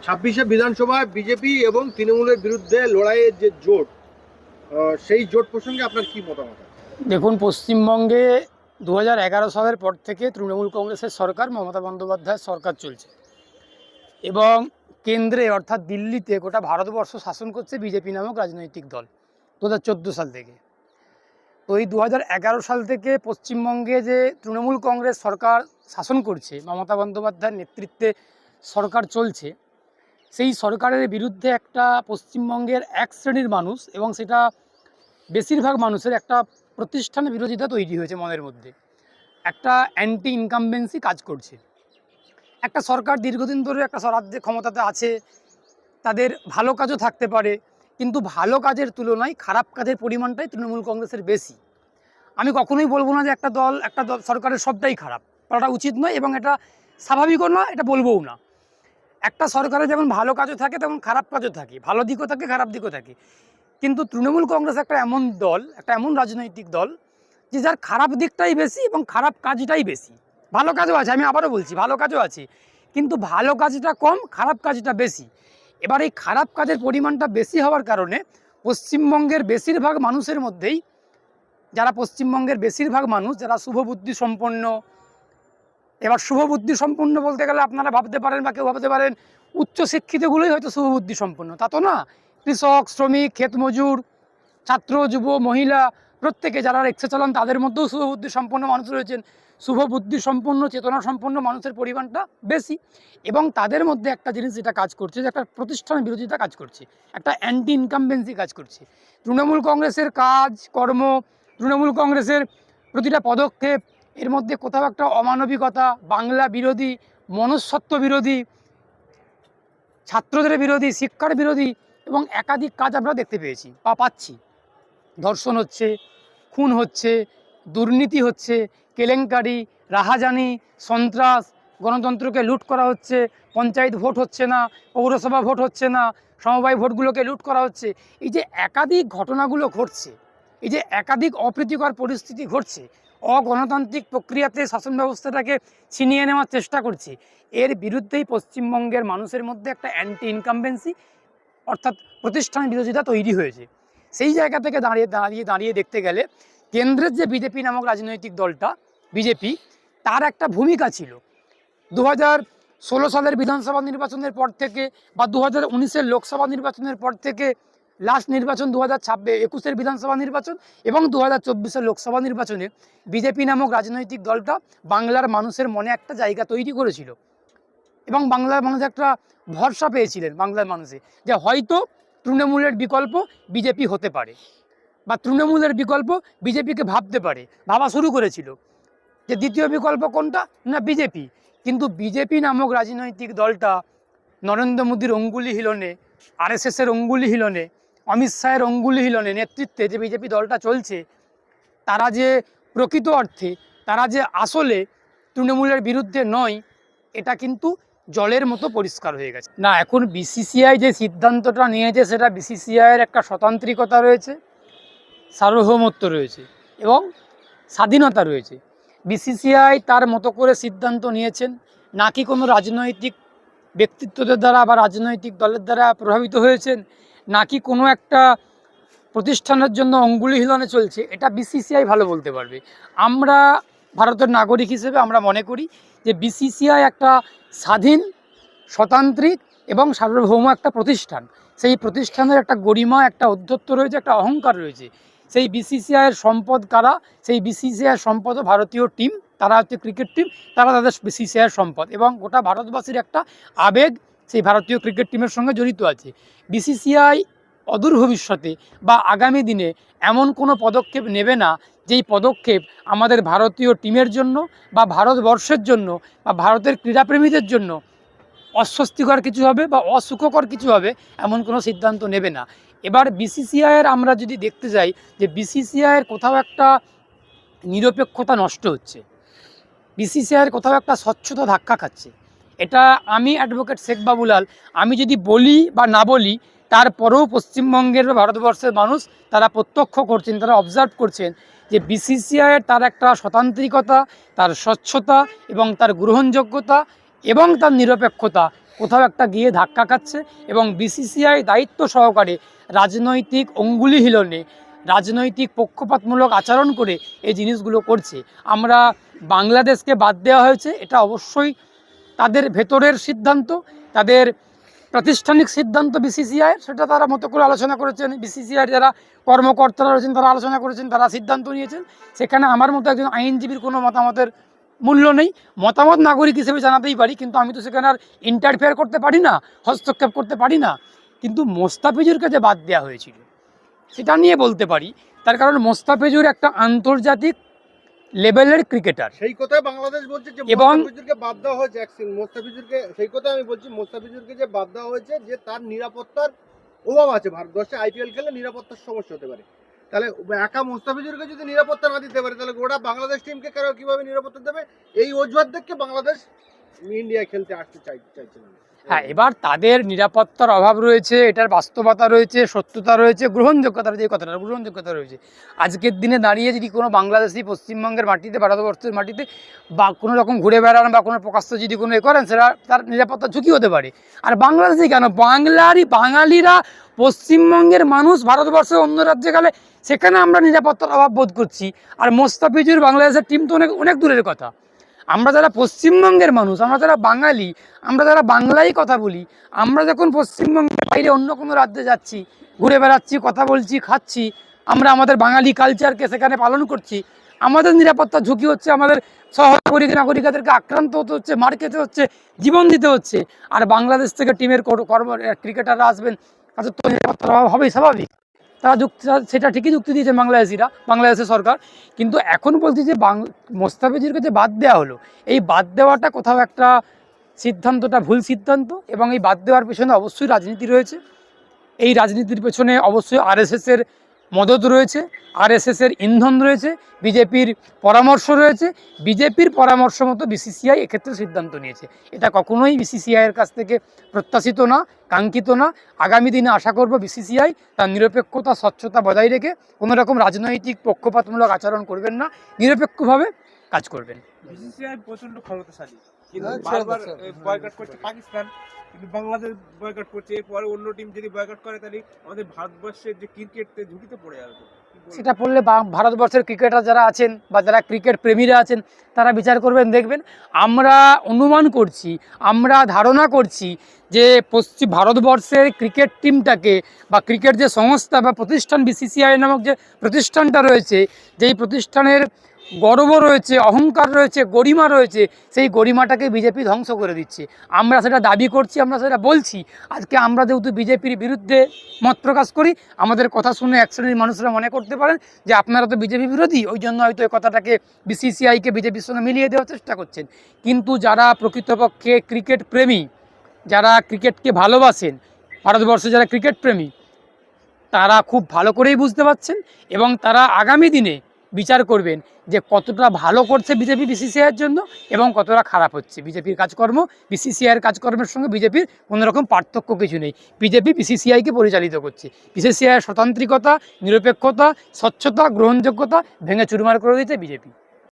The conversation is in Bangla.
26শে বিধানসভায় বিজেপি এবং তৃণমূলের বিরুদ্ধে লড়াইয়ের যে জোট, সেই জোট প্রসঙ্গে আপনার কি মতামত? দেখুন, পশ্চিমবঙ্গে 2011 সালের পর থেকে তৃণমূল কংগ্রেসের সরকার, মমতা বন্দ্যোপাধ্যায়ের সরকার চলছে এবং কেন্দ্রে অর্থাৎ দিল্লিতে গোটা ভারতবর্ষ শাসন করছে বিজেপি নামক রাজনৈতিক দল 2014 সাল থেকে। তো এই 2011 সাল থেকে পশ্চিমবঙ্গে যে তৃণমূল কংগ্রেস সরকার শাসন করছে, মমতা বন্দ্যোপাধ্যায়ের নেতৃত্বে সরকার চলছে, সেই সরকারের বিরুদ্ধে একটা পশ্চিমবঙ্গের এক শ্রেণীর মানুষ এবং সেটা বেশিরভাগ মানুষের একটা প্রতিষ্ঠান বিরোধিতা তৈরি হয়েছে মনের মধ্যে। একটা অ্যান্টি ইনকামবেন্সি কাজ করছে। একটা সরকার দীর্ঘদিন ধরে একটা রাজ্যে ক্ষমতাতে আছে, তাদের ভালো কাজও থাকতে পারে, কিন্তু ভালো কাজের তুলনায় খারাপ কাজের পরিমাণটাই তৃণমূল কংগ্রেসের বেশি। আমি কখনোই বলবো না যে একটা দল সরকারের সবটাই খারাপ, বলাটা উচিত নয় এবং এটা স্বাভাবিকও না, এটা বলবোও না। একটা সরকারে যেমন ভালো কাজও থাকে তেমন খারাপ কাজও থাকে, ভালো দিকও থাকে, খারাপ দিকও থাকে। কিন্তু তৃণমূল কংগ্রেস একটা এমন দল, একটা এমন রাজনৈতিক দল যে যার খারাপ দিকটাই বেশি এবং খারাপ কাজটাই বেশি। ভালো কাজও আছে, আমি আবারও বলছি, ভালো কাজও আছে, কিন্তু ভালো কাজটা কম, খারাপ কাজটা বেশি। এবার এই খারাপ কাজের পরিমাণটা বেশি হওয়ার কারণে পশ্চিমবঙ্গের বেশিরভাগ মানুষের মধ্যেই, যারা পশ্চিমবঙ্গের বেশিরভাগ মানুষ যারা শুভবুদ্ধি সম্পন্ন, এবার শুভবুদ্ধি সম্পন্ন বলতে গেলে আপনারা ভাবতে পারেন বা কেউ ভাবতে পারেন উচ্চশিক্ষিতগুলোই হয়তো শুভবুদ্ধি সম্পন্ন, তা তো না। কৃষক, শ্রমিক, ক্ষেতমজুর, ছাত্র, যুব, মহিলা, প্রত্যেকে যারা রিক্সা চালান তাদের মধ্যেও শুভবুদ্ধি সম্পন্ন মানুষ রয়েছেন। শুভবুদ্ধি সম্পন্ন, চেতনা সম্পন্ন মানুষের পরিমাণটা বেশি এবং তাদের মধ্যে একটা জিনিস যেটা কাজ করছে, যে একটা প্রতিষ্ঠান বিরোধিতা কাজ করছে, একটা অ্যান্টি ইনকামবেন্সি কাজ করছে। তৃণমূল কংগ্রেসের কাজ কর্ম, তৃণমূল কংগ্রেসের প্রতিটা পদক্ষেপ, এর মধ্যে কোথাও একটা অমানবিকতা, বাংলা বিরোধী, মনুষ্যত্ব বিরোধী, ছাত্রদের বিরোধী, শিক্ষার বিরোধী এবং একাধিক কাজ আমরা দেখতে পেয়েছি বা পাচ্ছি। ধর্ষণ হচ্ছে, খুন হচ্ছে, দুর্নীতি হচ্ছে, কেলেঙ্কারি, রাহাজানি, সন্ত্রাস, গণতন্ত্রকে লুট করা হচ্ছে, পঞ্চায়েত ভোট হচ্ছে না, পৌরসভা ভোট হচ্ছে না, সমবায় ভোটগুলোকে লুট করা হচ্ছে। এই যে একাধিক ঘটনাগুলো ঘটছে, এই যে একাধিক অপ্রীতিকর পরিস্থিতি ঘটছে, অগণতান্ত্রিক প্রক্রিয়াতে শাসন ব্যবস্থাটাকে ছিনিয়ে নেওয়ার চেষ্টা করছে, এর বিরুদ্ধেই পশ্চিমবঙ্গের মানুষের মধ্যে একটা অ্যান্টি ইনকামবেন্সি অর্থাৎ প্রতিষ্ঠান বিরোধিতা তৈরি হয়েছে। সেই জায়গা থেকে দাঁড়িয়ে দেখতে গেলে কেন্দ্রের যে বিজেপি নামক রাজনৈতিক দলটা, বিজেপি, তার একটা ভূমিকা ছিল 2016 সালের বিধানসভা নির্বাচনের পর থেকে বা 2019-এর লোকসভা নির্বাচনের পর থেকে, লাস্ট নির্বাচন 2021-এর বিধানসভা নির্বাচন এবং 2024-এর লোকসভা নির্বাচনে বিজেপি নামক রাজনৈতিক দলটা বাংলার মানুষের মনে একটা জায়গা তৈরি করেছিল এবং বাংলার মানুষ একটা ভরসা পেয়েছিলেন বাংলার মানুষে, যে হয়তো তৃণমূলের বিকল্প বিজেপি হতে পারে বা তৃণমূলের বিকল্প বিজেপিকে ভাবতে পারে, ভাবা শুরু করেছিল যে দ্বিতীয় বিকল্প কোনটা, না বিজেপি। কিন্তু বিজেপি নামক রাজনৈতিক দলটা নরেন্দ্র মোদীর অঙ্গুলি হিলনে, আরএসএসের অঙ্গুলি হিলনে, অমিত শাহের অঙ্গুলি হিলনে নেতৃত্বে যে বিজেপি দলটা চলছে, তারা যে প্রকৃত অর্থে, তারা যে আসলে তৃণমূলের বিরুদ্ধে নয়, এটা কিন্তু জলের মতো পরিষ্কার হয়ে গেছে। না, এখন বিসিসিআই যে সিদ্ধান্তটা নিয়েছে সেটা বিসিসিআইয়ের একটা স্বতান্ত্রিকতা রয়েছে, সার্বভৌমত্ব রয়েছে এবং স্বাধীনতা রয়েছে। বিসিসিআই তার মতো করে সিদ্ধান্ত নিয়েছেন, নাকি কোনো রাজনৈতিক ব্যক্তিত্বদের দ্বারা বা রাজনৈতিক দলের দ্বারা প্রভাবিত হয়েছেন, নাকি কোনো একটা প্রতিষ্ঠানের জন্য অঙ্গুলি হিলনে চলছে, এটা বিসিসিআই ভালো বলতে পারবে। আমরা ভারতের নাগরিক হিসেবে আমরা মনে করি যে বিসিসিআই একটা স্বাধীন, স্বতান্ত্রিক এবং সার্বভৌম একটা প্রতিষ্ঠান। সেই প্রতিষ্ঠানের একটা গরিমা, একটা ঔদ্ধত্য রয়েছে, একটা অহংকার রয়েছে। সেই বিসিসিআইয়ের সম্পদ কারা? সেই বিসিসিআইয়ের সম্পদও ভারতীয় টিম, তারা হচ্ছে ক্রিকেট টিম, তারা তাদের বিসিসিআইয়ের সম্পদ এবং গোটা ভারতবাসীর একটা আবেগ সেই ভারতীয় ক্রিকেট টিমের সঙ্গে জড়িত আছে। বিসিসিআই অদূর ভবিষ্যতে বা আগামী দিনে এমন কোনো পদক্ষেপ নেবে না যেই পদক্ষেপ আমাদের ভারতীয় টিমের জন্য বা ভারতবর্ষের জন্য বা ভারতের ক্রীড়াপ্রেমীদের জন্য অস্বস্তিকর কিছু হবে বা অসুখকর কিছু হবে, এমন কোনো সিদ্ধান্ত নেবে না। এবার বিসিসিআইয়ের আমরা যদি দেখতে যাই যে বিসিসিআইয়ের কোথাও একটা নিরপেক্ষতা নষ্ট হচ্ছে, বিসিসিআইয়ের কোথাও একটা স্বচ্ছতা ধাক্কা খাচ্ছে। এটা আমি অ্যাডভোকেট শেখ বাবুলাল, আমি যদি বলি বা না বলি, তারপরেও পশ্চিমবঙ্গের বা ভারতবর্ষের মানুষ তারা প্রত্যক্ষ করছেন, তারা অবজার্ভ করছেন যে বিসিসিআইয়ের তার একটা স্বতান্ত্রিকতা, তার স্বচ্ছতা এবং তার গ্রহণযোগ্যতা এবং তার নিরপেক্ষতা কোথাও একটা গিয়ে ধাক্কা খাচ্ছে, এবং বিসিসিআই দায়িত্ব সহকারে রাজনৈতিক অঙ্গুলি হিলনে, রাজনৈতিক পক্ষপাতমূলক আচরণ করে এই জিনিসগুলো করছে। আমরা বাংলাদেশকে বাদ দেওয়া হয়েছে, এটা অবশ্যই তাদের ভেতরের সিদ্ধান্ত, তাদের প্রাতিষ্ঠানিক সিদ্ধান্ত বিসিসিআই, সেটা তারা মতো করে আলোচনা করেছেন। বিসিসিআই যারা কর্মকর্তারা রয়েছেন তারা আলোচনা করেছেন, তারা সিদ্ধান্ত নিয়েছেন। সেখানে আমার মতো একজন আইনজীবীর কোনো মতামতের মূল্য নেই। মতামত নাগরিক হিসেবে জানাতেই পারি, কিন্তু আমি তো সেখানে আর ইন্টারফেয়ার করতে পারি না, হস্তক্ষেপ করতে পারি না। কিন্তু মোস্তাফিজুরকে যে বাদ দেওয়া হয়েছিল সেটা নিয়ে বলতে পারি, তার কারণ মোস্তাফিজুর একটা আন্তর্জাতিক লেভেলের ক্রিকেটার। সেই কথাই বাংলাদেশ বলছে যে এবং মোস্তাফিজুরকে বাদ দেওয়া হয়েছে, মোস্তাফিজুরকে, সেই কথা আমি বলছি, মোস্তাফিজুরকে যে বাদ দেওয়া হয়েছে যে তার নিরাপত্তার অভাব আছে। ভারতবর্ষে আইপিএল খেলে নিরাপত্তার সমস্যা হতে পারে। তাহলে একা মোস্তাফিজুরকে যদি নিরাপত্তা না দিতে পারে, তাহলে গোটা বাংলাদেশ টিমকে কিভাবে নিরাপত্তা দেবে? এই অজুহাত দেখে বাংলাদেশ ইন্ডিয়ায় খেলতে আসতে চাইছে না। হ্যাঁ, এবার তাদের নিরাপত্তার অভাব রয়েছে, এটার বাস্তবতা রয়েছে, সত্যতা রয়েছে, গ্রহণযোগ্যতার যে কথাটা, গ্রহণযোগ্যতা রয়েছে। আজকের দিনে দাঁড়িয়ে যদি কোনো বাংলাদেশি পশ্চিমবঙ্গের মাটিতে, ভারতবর্ষের মাটিতে বা কোনো রকম ঘুরে বেড়ান বা কোনো প্রকাশ্য যদি কোনো করেন, সেটা তার নিরাপত্তা ঝুঁকি হতে পারে। আর বাংলাদেশি কেন, বাঙালিরা, পশ্চিমবঙ্গের মানুষ ভারতবর্ষের অন্য রাজ্যে গেলে সেখানে আমরা নিরাপত্তার অভাব বোধ করছি। আর মোস্তাফিজুর বাংলাদেশের টিম তো অনেক অনেক দূরের কথা। আমরা যারা পশ্চিমবঙ্গের মানুষ, আমরা যারা বাঙালি, আমরা যারা বাংলায় কথা বলি, আমরা যখন পশ্চিমবঙ্গের বাইরে অন্য কোনো রাজ্যে যাচ্ছি, ঘুরে বেড়াচ্ছি, কথা বলছি, খাচ্ছি, আমরা আমাদের বাঙালি কালচারকে সেখানে পালন করছি, আমাদের নিরাপত্তা ঝুঁকি হচ্ছে, আমাদের সহনাগরিক নাগরিকদেরকে আক্রান্ত হতে হচ্ছে, মার খেতে হচ্ছে, জীবন দিতে হচ্ছে। আর বাংলাদেশ থেকে টিমের ক্রিকেটাররা আসবেন, তাদের তো নিরাপত্তার অভাব হবেই, স্বাভাবিক। তারা সেটা ঠিকই যুক্তি দিয়েছে বাংলাদেশের সরকার। কিন্তু এখন বলছি যে মোস্তাফিজুরকে যে বাদ দেওয়া হলো, এই বাদ দেওয়াটা কোথাও একটা সিদ্ধান্তটা ভুল সিদ্ধান্ত, এবং এই বাদ দেওয়ার পেছনে অবশ্যই রাজনীতি রয়েছে। এই রাজনীতির পেছনে অবশ্যই আরএসএসের মদত রয়েছে, আরএসএসের ইন্ধন রয়েছে, বিজেপির পরামর্শ রয়েছে। বিজেপির পরামর্শ মতো বিসিসিআই এক্ষেত্রে সিদ্ধান্ত নিয়েছে। এটা কখনোই বিসিসিআইয়ের কাছ থেকে প্রত্যাশিত না, কাঙ্ক্ষিত না। আগামী দিনে আশা করব বিসিসিআই তার নিরপেক্ষতা, স্বচ্ছতা বজায় রেখে কোনো রকম রাজনৈতিক পক্ষপাতমূলক আচরণ করবেন না, নিরপেক্ষভাবে কাজ করবেন। বিসিসিআই প্রচন্ড ক্ষমতাশালী, কিন্তু বারবার বয়কট করছে পাকিস্তান, কিন্তু বাংলাদেশ বয়কট করছে। এরপরে অন্য টিম যদি বয়কট করে, তাহলে আমাদের ভারতবর্ষের যে ক্রিকেট ঝুঁকিতে পড়ে যাবে। সেটা পড়লে ভারতবর্ষের ক্রিকেটার যারা আছেন বা যারা ক্রিকেট প্রেমীরা আছেন, তারা বিচার করবেন, দেখবেন। আমরা অনুমান করছি, আমরা ধারণা করছি যে ভারতবর্ষের ক্রিকেট টিমটাকে বা ক্রিকেট যে সংস্থা বা প্রতিষ্ঠান বিসিসিআই নামক যে প্রতিষ্ঠানটা রয়েছে, যেই প্রতিষ্ঠানের গর্ব রয়েছে, অহংকার রয়েছে, গরিমা রয়েছে, সেই গরিমাটাকে বিজেপি ধ্বংস করে দিচ্ছে। আমরা সেটা দাবি করছি, আমরা সেটা বলছি। আজকে আমরা যেহেতু বিজেপির বিরুদ্ধে মত প্রকাশ করি, আমাদের কথা শুনে এক শ্রেণীর মানুষরা মনে করতে পারেন যে আপনারা তো বিজেপি বিরোধী, ওই জন্য হয়তো এই কথাটাকে বিসিসিআইকে বিজেপির সঙ্গে মিলিয়ে দেওয়ার চেষ্টা করছেন। কিন্তু যারা প্রকৃতপক্ষে ক্রিকেট প্রেমী, যারা ক্রিকেটকে ভালোবাসেন, ভারতবর্ষে যারা ক্রিকেট প্রেমী, তারা খুব ভালো করেই বুঝতে পারছেন, এবং তারা আগামী দিনে বিচার করবেন যে কতটা ভালো করছে বিজেপি বিসিসিআইয়ের জন্য এবং কতটা খারাপ হচ্ছে বিজেপির কাজকর্ম। বিসিসিআইয়ের কাজকর্মের সঙ্গে বিজেপির কোনো রকম পার্থক্য কিছু নেই। বিজেপি বিসিসিআইকে পরিচালিত করছে। বিসিসিআইয়ের স্বতান্ত্রিকতা, নিরপেক্ষতা, স্বচ্ছতা, গ্রহণযোগ্যতা ভেঙে চুরমার করে দিয়েছে বিজেপি।